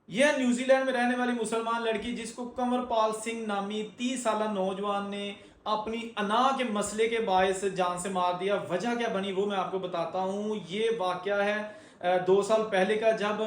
یہ New Zealand میں رہنے والی مسلمان لڑکی جس کو کنور پال سنگھ نامی 30 سالہ نوجوان نے اپنی انا کے مسئلے کے باعث جان سے مار دیا. وجہ کیا بنی وہ میں آپ کو بتاتا ہوں. یہ واقعہ ہے 2 سال پہلے کا، جب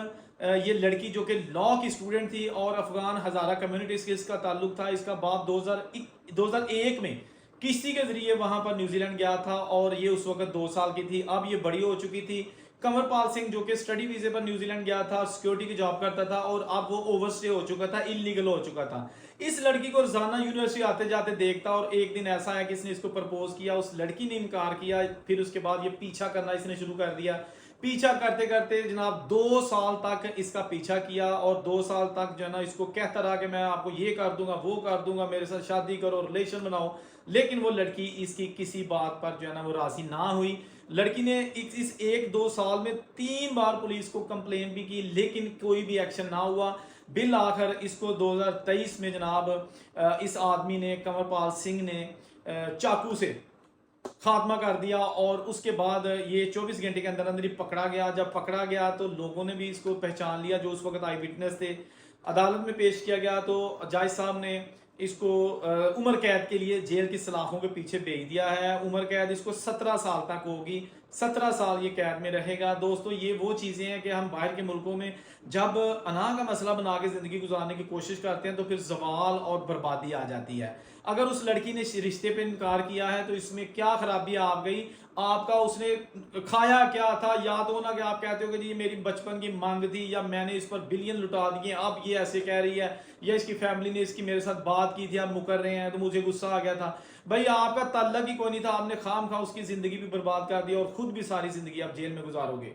یہ لڑکی جو کہ لا کی اسٹوڈنٹ تھی اور افغان ہزارہ کمیونٹی سے اس کا تعلق تھا. اس کا باپ 2001 میں کشتی کے ذریعے وہاں پر نیوزی لینڈ گیا تھا اور یہ اس وقت 2 سال کی تھی. اب یہ بڑی ہو چکی تھی. کنور پال سنگھ جو کہ اسٹڈی ویزے پر نیوزی لینڈ گیا تھا، سیکیورٹی کی جاب کرتا تھا اور اب وہ اوور سٹے ہو چکا تھا، انلیگل ہو چکا تھا. اس لڑکی کو روزانہ یونیورسٹی آتے جاتے دیکھتا اور ایک دن ایسا ہے کہ اس نے اس کو پرپوز کیا. اس لڑکی نے انکار کیا. پھر اس کے بعد یہ پیچھا کرنا اس نے شروع کر دیا. پیچھا کرتے کرتے جناب 2 سال تک اس کا پیچھا کیا اور 2 سال تک جو ہے نا اس کو کہتا رہا کہ میں آپ کو یہ کر دوں گا، وہ کر دوں گا، میرے ساتھ شادی کرو، ریلیشن بناؤ. لیکن وہ لڑکی اس کی کسی بات پر جو ہے نا وہ راضی نہ ہوئی. لڑکی نے اس 1-2 سال میں 3 بار پولیس کو کمپلین بھی کی لیکن کوئی بھی ایکشن نہ ہوا. بالآخر اس کو 2023 میں جناب اس آدمی نے، کنور پال سنگھ نے، چاقو سے خاتمہ کر دیا اور اس کے بعد یہ 24 گھنٹے کے اندر اندر ہی پکڑا گیا. جب پکڑا گیا تو لوگوں نے بھی اس کو پہچان لیا جو اس وقت آئی وٹنس تھے. عدالت میں پیش کیا گیا تو جج صاحب نے اس کو عمر قید کے لیے جیل کی سلاخوں کے پیچھے بھیج دیا ہے. عمر قید اس کو 17 سال تک ہوگی. 17 سال یہ قید میں رہے گا. دوستو یہ وہ چیزیں ہیں کہ ہم باہر کے ملکوں میں جب انا کا مسئلہ بنا کے زندگی گزارنے کی کوشش کرتے ہیں تو پھر زوال اور بربادی آ جاتی ہے. اگر اس لڑکی نے رشتے پہ انکار کیا ہے تو اس میں کیا خرابی آ گئی؟ آپ کا اس نے کھایا کیا تھا؟ یاد ہو نا کہ آپ کہتے ہو کہ جی میری بچپن کی مانگ تھی یا میں نے اس پر بلین لٹا دیے، اب یہ ایسے کہہ رہی ہے، یا اس کی فیملی نے اس کی میرے ساتھ بات کی تھی اب مکر رہے ہیں تو مجھے غصہ آ گیا تھا. بھائی آپ کا تعلق ہی کوئی نہیں تھا، آپ نے خام خواہ اس کی زندگی بھی برباد کر دی اور خود بھی ساری زندگی آپ جیل میں گزارو گے.